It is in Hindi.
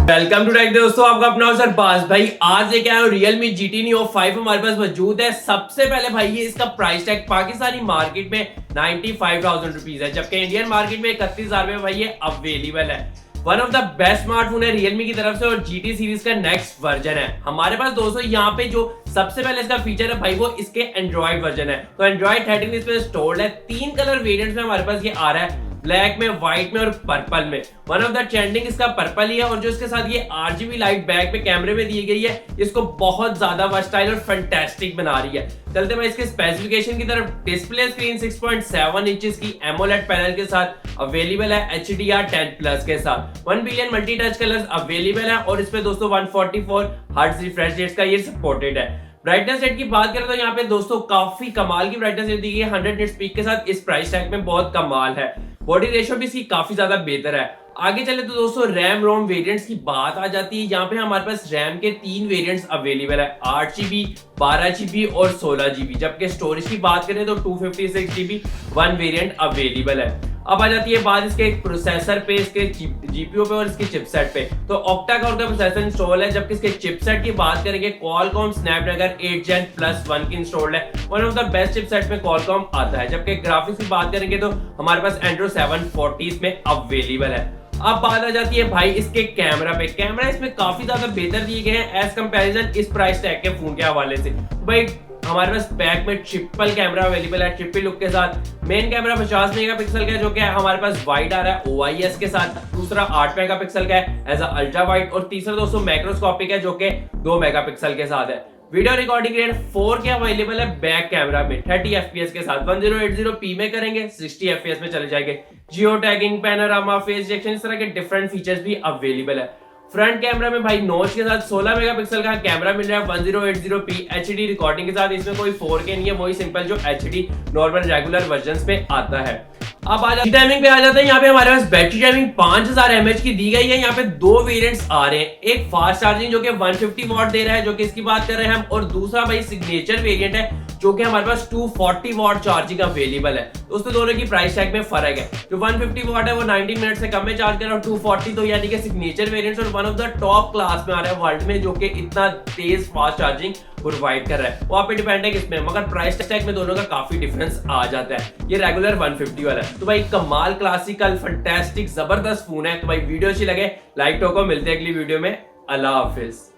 वेलकम टू टेक दोस्तों, आपका अपना सर बास भाई। आज लेके आया हूं Realme GT Neo 5 हमारे पास मौजूद है। सबसे पहले भाई ये इसका प्राइस टैग पाकिस्तानी मार्केट में 95,000 रुपीज है, जबकि इंडियन मार्केट में 31,000 में भाई ये अवेलेबल है। One of the best smartphone है Realme की तरफ से और GT सीरीज का नेक्स्ट वर्जन है हमारे पास दोस्तों। यहाँ पे जो सबसे पहले इसका फीचर है भाई वो इसके एंड्रॉइड वर्जन है। तो एंड्रॉइड 13 इसमें स्टोर्ड है। 3 कलर वेरिएंट्स में हमारे पास ये आ रहा है, ब्लैक में, व्हाइट में और पर्पल में। वन ऑफ द ट्रेंडिंग इसका पर्पल ही है और जो इसके साथ ये RGB लाइट बैक में कैमरे में दी गई है, इसको बहुत ज्यादा वर्सटाइल और फैंटास्टिक बना रही है। चलते हैं इसके स्पेसिफिकेशन की तरफ। डिस्प्ले स्क्रीन 6.7 इंचेस की एमोलेड पैनल के साथ अवेलेबल है, HDR10+ के साथ 1 billion multi touch colours available है और इसमें दोस्तों 144 हर्ट्ज रिफ्रेश रेट का ये सपोर्टेड है। ब्राइटनेस रेट की बात करें तो यहाँ पे दोस्तों काफी कमाल की ब्राइटनेस रेट दी गई है 100 निट्स पीक के साथ। इस प्राइस टैग में बहुत कमाल है। बॉडी रेशियो भी इसकी काफी ज्यादा बेहतर है। आगे चले तो दोस्तों रैम रोम वेरिएंट्स की बात आ जाती है। यहाँ पे हमारे पास रैम के 3 वेरिएंट्स अवेलेबल है, 8GB, 12GB और 16GB। जबकि स्टोरेज की बात करें तो 256GB 1 वेरिएंट अवेलेबल है। अब आ जाती है बात इसके प्रोसेसर पे, इसके जीपीयू पे और इसके चिपसेट पे। तो ऑक्टा कोर का प्रोसेसर इंस्टॉल है, जबकि इसके चिपसेट की बात करेंगे Qualcomm Snapdragon 8 Gen Plus 1 की इंस्टॉल्ड है। One of the best chipset में Qualcomm आता है। जबकि ग्राफिक्स की बात करेंगे तो हमारे पास Android 740 इसमें अवेलेबल है। अब बात आ जाती है भाई इसके कैमरा पे। कैमरा इसमें काफी ज्यादा बेहतर दिए गए हैं एज कंपैरिजन इस प्राइस टैग के फोन के हवाले से। भाई हमारे पास बैक में ट्रिपल कैमरा अवेलेबल है, ट्रिपल लुक के साथ। मेन कैमरा 50 मेगापिक्सल का है, जो कि हमारे पास वाइड आ रहा है OIS के साथ। दूसरा 8 मेगापिक्सल का है एज अल्ट्रा वाइड और तीसरा दोस्तों मैक्रोस्कोपिक है, जो कि 2 मेगापिक्सल के साथ है। Video recording rate 4K available है बैक कैमरा में 30 FPS के साथ। 1080p में करेंगे 60 FPS में चले जाएंगे। Geo tagging, panorama, face detection, इस तरह के डिफरेंट फीचर्स भी अवेलेबल है। फ्रंट कैमरा में भाई नॉच के साथ 16 मेगापिक्सल का कैमरा मिल रहा है 1080p HD रिकॉर्डिंग के साथ। इसमें कोई 4K नहीं है, वही सिंपल जो HD नॉर्मल रेगुलर वर्जन्स पे आता है। अब आ टाइमिंग पे आ जाते हैं। यहाँ पे हमारे पास बैटरी टाइमिंग 5000 mAh की दी गई है। यहाँ पे 2 वेरिएंट्स आ रहे हैं, एक फास्ट चार्जिंग जो कि 150 वॉट दे रहा है, जो कि इसकी बात कर रहे हैं हम, और दूसरा भाई सिग्नेचर वेरिएंट है जो कि हमारे पास 240 वॉट चार्जिंग अवेलेबल है। दोस्तों दोनों की प्राइस टैग में फर्क है। जो 150 वॉट है वो 19 मिनट से कम में चार्ज कर रहा है और 240 तो यानी कि सिग्नेचर वेरिएंट्स और one of the top class में आ रहा है वर्ल्ड में, जो कि इतना तेज फास्ट चार्जिंग प्रोवाइड कर रहा है। वो आप पे डिपेंड है किसमें, मगर प्राइस टैग में दोनों का काफी डिफरेंस आ जाता है। ये रेगुलर 150 वाला है। तो भाई कमाल, क्लासिकल, फैंटास्टिक, जबरदस्त फोन है। तो भाई वीडियो अच्छी लगे लाइक ठोको। मिलते हैं अगली वीडियो में। अल्लाह हाफिज।